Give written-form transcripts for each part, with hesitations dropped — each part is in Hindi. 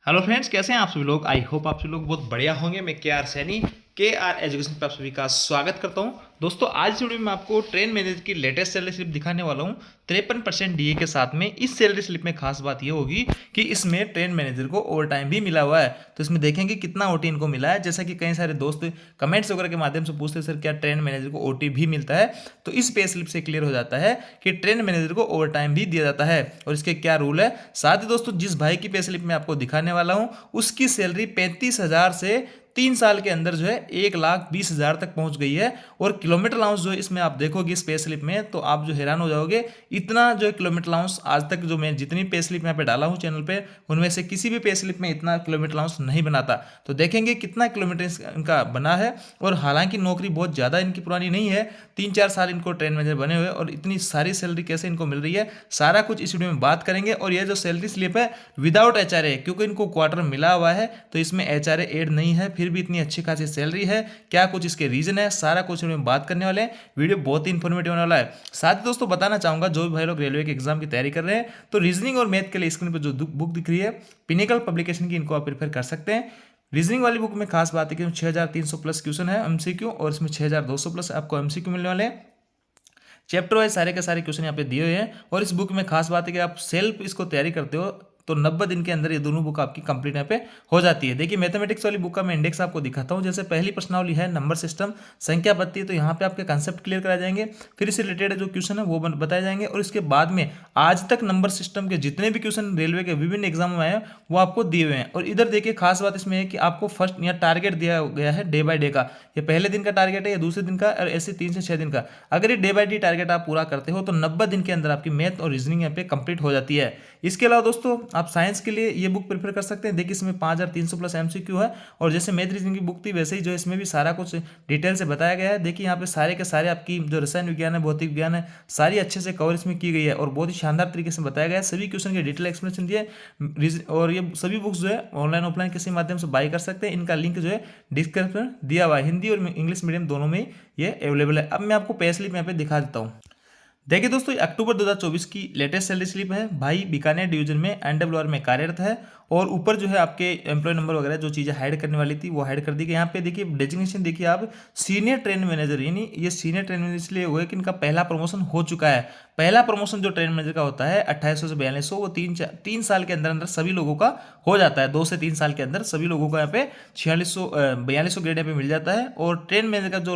हेलो फ्रेंड्स, कैसे हैं आप सभी लोग। आई होप आप सभी लोग बहुत बढ़िया होंगे। मैं के आर सैनी के आर एजुकेशन पे आप सभी का स्वागत करता हूं। दोस्तों, आज इस वीडियो में आपको ट्रेन मैनेजर की लेटेस्ट सैलरी स्लिप दिखाने वाला हूं 53% डीए के साथ में। इस सैलरी स्लिप में खास बात यह होगी कि इसमें ट्रेन मैनेजर को ओवर टाइम भी मिला हुआ है। तो इसमें देखेंगे कितना ओटी इनको मिला है। जैसा कि कई सारे दोस्त कमेंट्स वगैरह के माध्यम से पूछते हैं, सर क्या ट्रेन मैनेजर को ओटी भी मिलता है। तो इस पे स्लिप से क्लियर हो जाता है कि ट्रेन मैनेजर को ओवर टाइम भी दिया जाता है और इसके क्या रूल है। साथ ही दोस्तों, जिस भाई की पे स्लिप मैं आपको दिखाने वाला हूं उसकी सैलरी 35,000 से 3 साल के अंदर जो है 1,20,000 तक पहुंच गई है। और किलोमीटर अलाउंस जो है इसमें आप देखोगे इस पे स्लिप में तो आप जो हैरान हो जाओगे। इतना जो किलोमीटर अलाउंस आज तक जो मैं जितनी पे स्लिप यहाँ पे डाला हूँ चैनल पे, उनमें से किसी भी पे स्लिप में इतना किलोमीटर अलाउंस नहीं बनाता। तो देखेंगे कितना किलोमीटर इनका बना है। और हालांकि नौकरी बहुत ज़्यादा इनकी पुरानी नहीं है, 3-4 साल इनको ट्रेन मैनेजर बने हुए, और इतनी सारी सैलरी कैसे इनको मिल रही है सारा कुछ इस वीडियो में बात करेंगे। और ये जो सैलरी स्लिप है विदाउट एचआरए, क्योंकि इनको क्वार्टर मिला हुआ है तो इसमें एचआरए ऐड नहीं है, फिर भी इतनी अच्छी खासी सैलरी है। क्या कुछ इसके रीजन है, सारा कुछ में बात करने वाले हैं। वीडियो बहुत ही इन्फॉर्मेटिव होने वाला है। साथ ही दोस्तों बताना चाहूंगा, जो भी भाई लोग रेलवे के एग्जाम की तैयारी कर रहे हैं तो रीजनिंग और मैथ के लिए स्क्रीन पर जो बुक दिख रही है पिनिकल पब्लिकेशन की, इनको आप प्रेफर कर सकते हैं। रीजनिंग वाली बुक में खास बात है कि 6,300 प्लस क्वेश्चन है एमसीक्यू, और इसमें 6,200 प्लस आपको एमसीक्यू मिलने वाले हैं। चैप्टर वाइज सारे के सारे क्वेश्चन यहाँ पे दिए हुए हैं। और इस बुक में खास बात है कि आप सेल्फ इसको तैयारी करते हो तो 90 दिन के अंदर ये दोनों बुक आपकी कंप्लीट यहाँ पे हो जाती है। देखिए, मैथमेटिक्स वाली बुक का मैं इंडेक्स आपको दिखाता हूँ। जैसे पहली प्रश्नावली है नंबर सिस्टम संख्या पत्ती, तो यहाँ पे आपके कंसेप्ट क्लियर कराए जाएंगे, फिर इससे रिलेटेड जो क्वेश्चन है वो बताए जाएंगे। और इसके बाद में आज तक नंबर सिस्टम के जितने भी क्वेश्चन रेलवे के विभिन्न एग्जाम में आए हैं वो आपको दिए हुए हैं। और इधर देखिए, खास बात इसमें है कि आपको फर्स्ट यहाँ टारगेट दिया गया है डे बाय डे का। ये पहले दिन का टारगेट है या दूसरे दिन का, और ऐसे 3 से 6 दिन का। अगर ये डे बाय डे टारगेट आप पूरा करते हो तो 90 दिन के अंदर आपकी मैथ और रीजनिंग यहाँ पे कंप्लीट हो जाती है। इसके अलावा दोस्तों, आप साइंस के लिए ये बुक प्रेफर कर सकते हैं। देखिए, इसमें 5,300 प्लस एमसीक्यू है, और जैसे मैथ रीजनिंग की बुक थी वैसे ही जो इसमें भी सारा कुछ डिटेल से बताया गया है। देखिए, यहाँ पे सारे के सारे आपकी जो रसायन विज्ञान है, भौतिक विज्ञान है, सारी अच्छे से कवर इसमें की गई है और बहुत ही शानदार तरीके से बताया गया है। सभी क्वेश्चन के डिटेल एक्सप्लेनेशन दिए। और ये सभी बुक्स जो है ऑनलाइन ऑफलाइन किसी माध्यम से बाय कर सकते हैं। इनका लिंक जो है डिस्क्रिप्शन में दिया हुआ है। हिंदी और इंग्लिश मीडियम दोनों में ये अवेलेबल है। अब मैं आपको पे स्लिप यहाँ पे दिखा देता हूँ। देखिए दोस्तों, अक्टूबर 2024 की लेटेस्ट सैलरी स्लिप है। भाई बीकानेर डिवीजन में एनडब्ल्यूआर में कार्यरत है। और ऊपर जो है आपके एम्प्लॉय नंबर वगैरह जो चीज़ें हाइड करने वाली थी वो हाइड कर दी गई। यहाँ पे देखिए डेजिग्नेशन देखिए आप, सीनियर ट्रेन मैनेजर, यानी ये सीनियर ट्रेन मैनेजर इसलिए हुआ है कि इनका पहला प्रमोशन हो चुका है। पहला प्रमोशन जो ट्रेन मैनेजर का होता है 2800 से 4200, वो 3 साल के अंदर अंदर सभी लोगों का हो जाता है। 2 से 3 साल के अंदर सभी लोगों को यहाँ पे 4200 ग्रेड यहाँ पे मिल जाता है। और ट्रेन मैनेजर का जो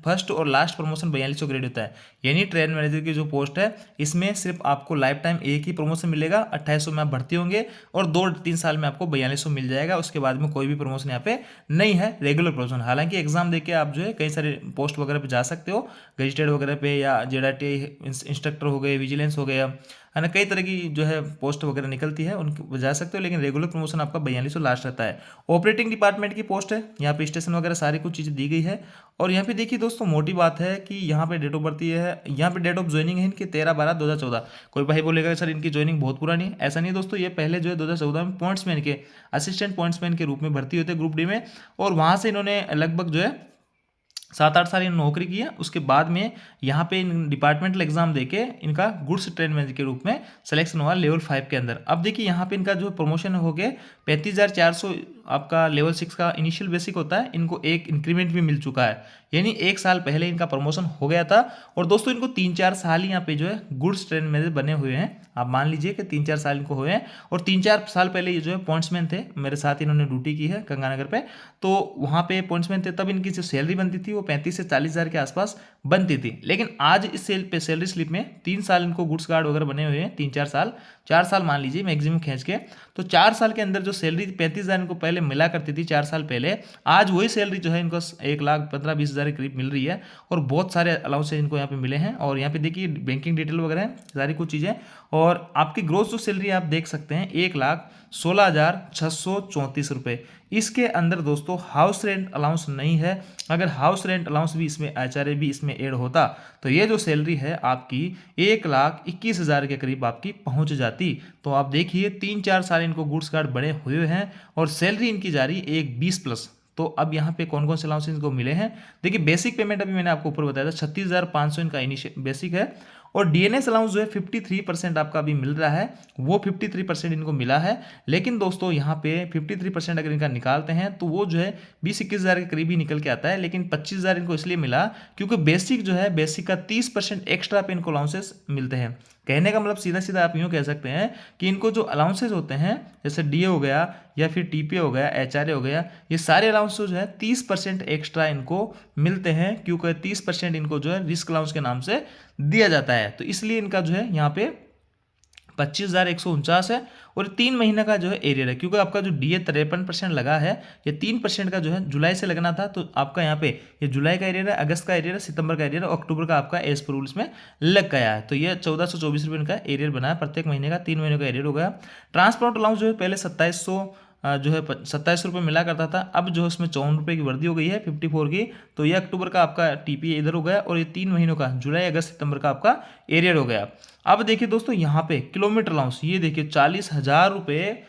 फर्स्ट और लास्ट प्रमोशन 4200 ग्रेड होता है। यानी ट्रेन मैनेजर की जो पोस्ट है इसमें सिर्फ आपको लाइफ टाइम एक ही प्रमोशन मिलेगा। 2800 में आप भर्ती होंगे और 2-3 साल में आपको 4200 मिल जाएगा। उसके बाद में कोई भी प्रमोशन यहाँ पे नहीं है, रेगुलर प्रमोशन। हालांकि एग्जाम देके आप जो है कई सारे पोस्ट वगैरह पे जा सकते हो, गजिस्टेड वगैरह पे, या जेडआरटी इंस्ट्रक्टर हो गए, विजिलेंस हो गया, है ना, कई तरह की जो है पोस्ट वगैरह निकलती है उनके जा सकते हो। लेकिन रेगुलर प्रमोशन आपका 4200 लास्ट रहता है। ऑपरेटिंग डिपार्टमेंट की पोस्ट है, यहाँ पे स्टेशन वगैरह सारी कुछ चीज़ें दी गई है। और यहाँ पे देखिए दोस्तों, मोटी बात है कि यहाँ पे डेट ऑफ बर्थ ये है, यहाँ पे डेट ऑफ ज्वाइनिंग है इनकी 13/12/2014। कोई भाई बोलेगा सर इनकी ज्वाइनिंग बहुत पुरानी है, ऐसा नहीं दोस्तों। ये पहले जो है 2014 में पॉइंट्समैन के असिस्टेंट पॉइंट्समैन के रूप में भर्ती होते ग्रुप डी में, और वहाँ से इन्होंने लगभग जो है 7-8 साल इन नौकरी की है। उसके बाद में यहाँ पे इन डिपार्टमेंटल एग्जाम देके इनका गुड्स ट्रेन मैनेजर के रूप में सिलेक्शन हुआ लेवल 5 के अंदर। अब देखिए यहाँ पे इनका जो प्रमोशन हो गया 35,400 आपका लेवल 6 का इनिशियल बेसिक होता है। इनको एक इंक्रीमेंट भी मिल चुका है, यानी 1 साल पहले इनका प्रमोशन हो गया था। और दोस्तों, इनको 3-4 साल ही यहाँ पे जो है गुड्स ट्रेन मैनेजर बने हुए हैं। आप मान लीजिए कि 3-4 साल इनको हुए हैं। और 3-4 साल पहले ये जो है पॉइंट्समैन थे, मेरे साथ इन्होंने ड्यूटी की है गंगानगर पे, तो वहाँ पे पॉइंट्समैन थे। तब इनकी जो सैलरी बनती थी वो 35 से 40 हज़ार के आसपास बनती थी। लेकिन आज इस सैलरी स्लिप में 3 साल इनको गुड्स गार्ड वगैरह बने हुए हैं, 3-4 साल, 4 साल मान लीजिए मैक्सिमम खींच के। तो 4 साल के अंदर जो सैलरी 35,000 इनको पहले मिला करती थी 4 साल पहले, आज वही सैलरी जो है इनको 1,15,20,000 के करीब मिल रही है। और बहुत सारे अलाउंस इनको यहाँ पे मिले हैं। और यहाँ पे देखिए बैंकिंग डिटेल वगैरह है, सारी कुछ चीज़ें। और आपकी ग्रोस जो सैलरी आप देख सकते हैं 1,16,634 रुपये। इसके अंदर दोस्तों हाउस रेंट अलाउंस नहीं है। अगर हाउस रेंट अलाउंस भी इसमें, एचआरए भी इसमें ऐड होता तो ये जो सैलरी है आपकी 1,21,000 के करीब आपकी पहुंच जाती। तो आप देखिए 3-4 साल इनको गुड्स कार्ड बने हुए हैं और सैलरी इनकी जा रही 1,20 प्लस। तो अब यहाँ पे कौन कौन से अलाउंस इनको मिले हैं, देखिए बेसिक पेमेंट अभी मैंने आपको ऊपर बताया था 36,500 इनका इनिशियल बेसिक है। और डीएनएस अलाउंस जो है 53% आपका अभी मिल रहा है, वो 53% इनको मिला है। लेकिन दोस्तों यहाँ पे 53% अगर इनका निकालते हैं तो वो जो है 20-21 हज़ार के करीब ही निकल के आता है। लेकिन 25 हज़ार इनको इसलिए मिला क्योंकि बेसिक जो है, बेसिक का 30% एक्स्ट्रा पे इनको अलाउंसेस मिलते हैं। कहने का मतलब सीधा सीधा आप यूँ कह सकते हैं कि इनको जो अलाउंसेज होते हैं, जैसे डीए हो गया या फिर टीपीए हो गया, एचआरए हो गया, ये सारे अलाउंस जो है 30% एक्स्ट्रा इनको मिलते हैं, क्योंकि 30% इनको जो है रिस्क अलाउंस के नाम से दिया जाता है। तो इसलिए इनका जो है यहाँ पे 25,149 है। और 3 महीने का जो है एरियर है, क्योंकि आपका जो डीए 53% लगा है, ये 3% का जो है जुलाई से लगना था, तो आपका यहाँ पे ये जुलाई का एरियर है, अगस्त का एरियर है, सितंबर का एरियर है, अक्टूबर का आपका एज पर रूल्स में लग गया है। तो ये 1424 रुपये का एरियर बना है प्रत्येक महीने का, 3 महीने का एरियर हो गया। ट्रांसपोर्ट अलाउंस जो है पहले 2700 जो है 27 रुपये मिला करता था, अब जो है उसमें 54 रुपये की वृद्धि हो गई है 54 की। तो ये अक्टूबर का आपका टीपी इधर हो गया, और ये 3 महीनों का जुलाई अगस्त सितंबर का आपका एरियर हो गया। अब देखिए दोस्तों यहाँ पे किलोमीटर अलाउंस, ये देखिए 40,000 रुपये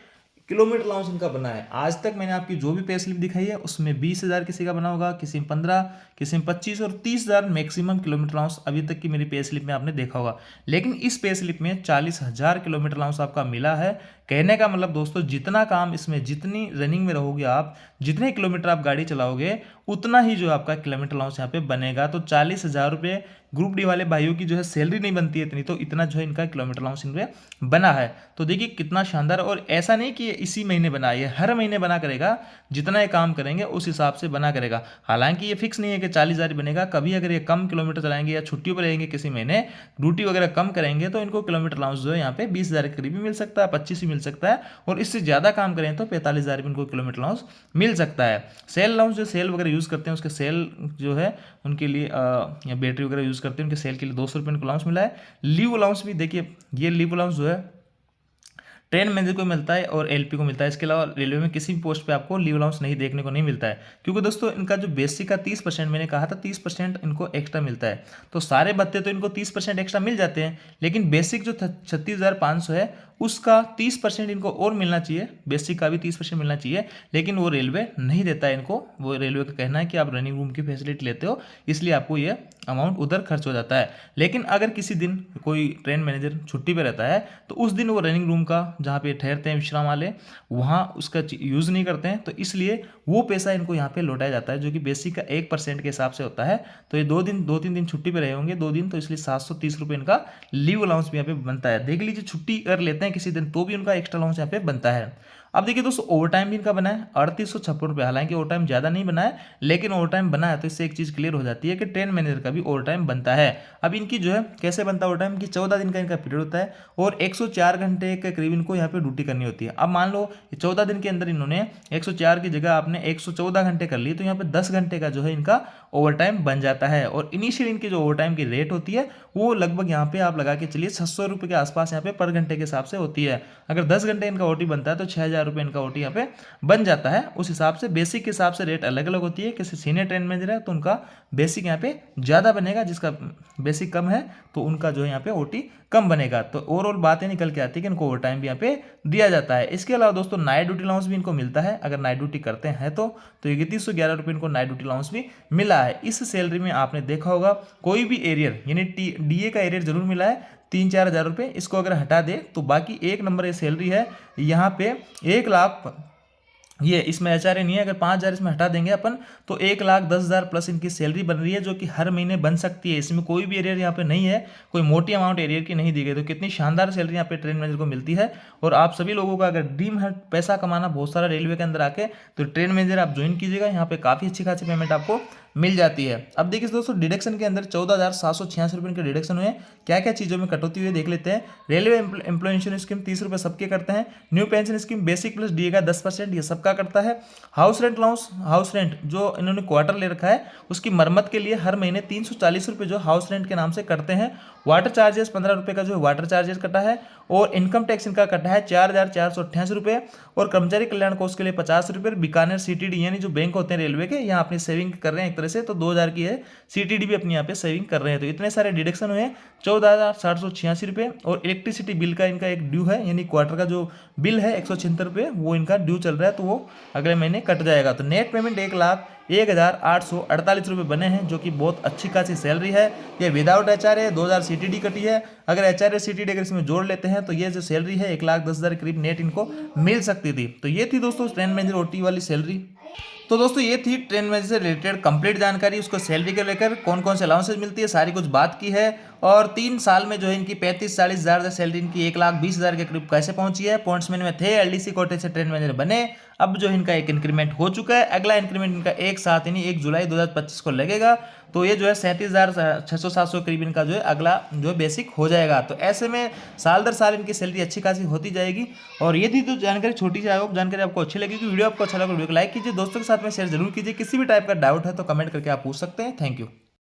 किलोमीटर अलाउंस इनका बना है। आज तक मैंने आपकी जो भी पे स्लिप दिखाई है उसमें 20,000 किसी का बना होगा, किसी में 15, किसी में 25 और 30,000 मैक्सिमम किलोमीटर अलाउंस अभी तक की मेरी पे स्लिप में आपने देखा होगा। लेकिन इस पे स्लिप में 40,000 किलोमीटर अलाउंस आपका मिला है। कहने का मतलब दोस्तों, जितना काम इसमें, जितनी रनिंग में रहोगे आप, जितने किलोमीटर आप गाड़ी चलाओगे, उतना ही जो आपका किलोमीटर अलाउंस यहाँ पे बनेगा। तो 40,000 रुपये ग्रुप डी वाले भाइयों की जो है सैलरी नहीं बनती है इतनी, तो इतना जो है इनका किलोमीटर अलाउंस इनमें बना है। तो देखिए कितना शानदार। और ऐसा नहीं कि इसी महीने बना है, हर महीने बना करेगा, जितना ये काम करेंगे उस हिसाब से बना करेगा। हालांकि ये फिक्स नहीं है कि 40,000 बनेगा, कभी अगर ये कम किलोमीटर चलाएंगे या छुट्टियों पर रहेंगे, किसी महीने ड्यूटी वगैरह कम करेंगे, तो इनको किलोमीटर अलाउंस जो है यहाँ पे 20,000 के करीब भी मिल सकता है, 25 भी मिल सकता है, और इससे ज़्यादा काम करें तो 45,000 भी इनको किलोमीटर अलाउंस मिल सकता है। सेल अलाउंस, जो सेल वगैरह यूज़ करते हैं उसके सेल जो है उनके लिए, या बैटरी वगैरह यूज़ करते हैं उनके सेल के लिए 200 रुपये इनको अलाउंस मिला है। लीव अलाउंस भी देखिए, ये लीव अलाउंस जो है ट्रेन मैनेजर को मिलता है और एलपी को मिलता है। इसके अलावा रेलवे में किसी भी पोस्ट पे आपको लीव अलाउंस नहीं देखने को नहीं मिलता है, क्योंकि दोस्तों इनका जो बेसिक का 30%, मैंने कहा था 30% इनको एक्स्ट्रा मिलता है। तो सारे भत्ते तो इनको 30% एक्स्ट्रा मिल जाते हैं, लेकिन बेसिक जो 36,500 है उसका 30% इनको और मिलना चाहिए, बेसिक का भी 30% मिलना चाहिए, लेकिन वो रेलवे नहीं देता है इनको। वो रेलवे का कहना है कि आप रनिंग रूम की फैसिलिटी लेते हो, इसलिए आपको ये अमाउंट उधर खर्च हो जाता है। लेकिन अगर किसी दिन कोई ट्रेन मैनेजर छुट्टी पे रहता है, तो उस दिन वो रनिंग रूम का, जहाँ पे ठहरते हैं विश्राम वाले, वहाँ उसका यूज़ नहीं करते हैं, तो इसलिए वो पैसा इनको यहाँ पे लौटाया जाता है, जो कि बेसिक का 1% के हिसाब से होता है। तो ये 2-3 दिन छुट्टी पे रहे होंगे, 2 दिन, तो इसलिए 730 रुपये इनका लीव अलाउंस भी यहाँ पे बनता है। देख लीजिए, छुट्टी कर लेते हैं किसी दिन तो भी उनका एक्स्ट्रा अलाउंस यहाँ पे बनता है। अब देखिए दोस्तों, ओवर टाइम भी इनका बना है 3856 रुपये। हालांकि ओवर टाइम ज़्यादा नहीं बना है, लेकिन ओवर टाइम बना है, तो इससे एक चीज़ क्लियर हो जाती है कि ट्रेन मैनेजर का भी ओवर टाइम बनता है। अब इनकी जो है कैसे बनता है ओवर टाइम, की 14 दिन का इनका पीरियड होता है और 104 घंटे के करीब इनको यहाँ पे ड्यूटी करनी होती है। अब मान लो 14 दिन के अंदर इन्होंने 104 की जगह आपने 114 घंटे कर लिए, तो यहाँ पे 10 घंटे का जो है इनका ओवर टाइम बन जाता है। और इनिशियल इनकी जो ओवर टाइम की रेट होती है वो लगभग यहाँ पे आप लगा के चलिए 600 रुपये के आसपास यहाँ पे पर घंटे के हिसाब से होती है। अगर 10 घंटे इनका ओटी बनता है तो 6,000 रुपये इनका ओटी यहाँ पे बन जाता है। उस हिसाब से बेसिक के हिसाब से रेट अलग अलग होती है। किसी सीनियर ट्रेन मैनेजर है तो उनका बेसिक यहाँ पे ज़्यादा बनेगा, जिसका बेसिक कम है तो उनका जो है यहाँ पे ओटी कम बनेगा। तो ओवरऑल बातें निकल के आती है कि इनको ओवर टाइम भी यहाँ पे दिया जाता है। इसके अलावा दोस्तों नाइट ड्यूटी अलाउंस भी इनको मिलता है, अगर नाइट ड्यूटी करते हैं तो 3111 रुपये इनको नाइट ड्यूटी अलाउंस भी मिला है। इस सैलरी में आपने देखा होगा कोई भी एरियर, यानी डीए का एरियर जरूर मिला है 3-4 हज़ार रुपये। इसको अगर हटा दे तो बाकी एक नंबर ये सैलरी है। यहाँ पे 1 लाख, ये इसमें एचआरए नहीं है, अगर 5,000 इसमें हटा देंगे अपन तो 1,10,000 प्लस इनकी सैलरी बन रही है, जो कि हर महीने बन सकती है। इसमें कोई भी एरियर यहाँ पे नहीं है, कोई मोटी अमाउंट एरियर की नहीं दी गई। तो कितनी शानदार सैलरी यहाँ पे ट्रेन मैनेजर को मिलती है। और आप सभी लोगों का अगर ड्रीम है पैसा कमाना बहुत सारा रेलवे के अंदर आके, तो ट्रेन मैनेजर आप ज्वाइन कीजिएगा, यहाँ पे काफ़ी अच्छी खासी पेमेंट आपको मिल जाती है। अब देखिए दोस्तों, डिडक्शन के अंदर 14,786 रुपये के डिडक्शन हुए। क्या क्या चीज़ों में कटौती हुई देख लेते हैं। रेलवे एम्प्लॉय इंश्योरेंस स्कीम 30 रुपये सबके करते हैं। New pension scheme basic plus DA का 10% ये सबका करता है। House rent allowance, house rent जो इन्होंने क्वार्टर ले रखा है उसकी मरम्मत के लिए हर महीने 340 रुपये जो हाउस रेंट के नाम से करते हैं। वाटर चार्जेस 15 रुपये का जो है वाटर चार्जेस कटा है। और इनकम टैक्स इनका कटा है 4,488 रुपये। और कर्मचारी कल्याण कोष के लिए 50 रुपये। बीकानेर सीटीडी यानी जो बैंक होते हैं रेलवे के, यहाँ अपनी सेविंग कर रहे हैं, एक तरह से, तो 2000 की है CTD भी अपनी यहाँ पे सेविंग कर रहे हैं। तो इतने सारे डिडक्शन हुए 14,786 रुपये। और इलेक्ट्रिसिटी बिल का इनका एक ड्यू है, यानी क्वार्टर का जो बिल है 176 रुपये, वो इनका ड्यू चल रहा है, तो वो अगले महीने कट जाएगा। तो नेट पेमेंट 1,01,848 रुपये बने हैं, जो कि बहुत अच्छी खासी सैलरी है। ये विदाउट HRA 2000 CTD कटी है। अगर HRA CTD अगर इसमें जोड़ लेते हैं तो ये जो सैलरी है 1,10,000 के करीब नेट इनको मिल सकती थी। तो ये थी दोस्तों ट्रेन मैनेजर OT वाली सैलरी। तो दोस्तों ये थी ट्रेन मैनेजर से रिलेटेड कंप्लीट जानकारी। उसको सैलरी के लेकर कौन कौन से अलाउंसेज मिलती है सारी कुछ बात की है। और 3 साल में जो है इनकी 35-40 हज़ार सैलरी इनकी 1,20,000 के करीब कैसे पहुंची है। पॉइंट्समैन में थे, LDC कोटे से ट्रेन मैनेजर बने। अब जो इनका एक इंक्रीमेंट हो चुका है, अगला इंक्रीमेंट इनका एक साथ यानी 1 जुलाई 2025 को लगेगा। तो ये जो है 37,600-700 करीब इनका जो है अगला जो है बेसिक हो जाएगा। तो ऐसे में साल दर साल इनकी सैलरी अच्छी खासी होती जाएगी। और ये थी तो जानकारी, छोटी सी जानकारी आपको अच्छी लगी, वीडियो आपको अच्छा लगा वीडियो को लाइक कीजिए, दोस्तों के साथ में शेयर जरूर कीजिए। किसी भी टाइप का डाउट है तो कमेंट करके आप पूछ सकते हैं। Thank you.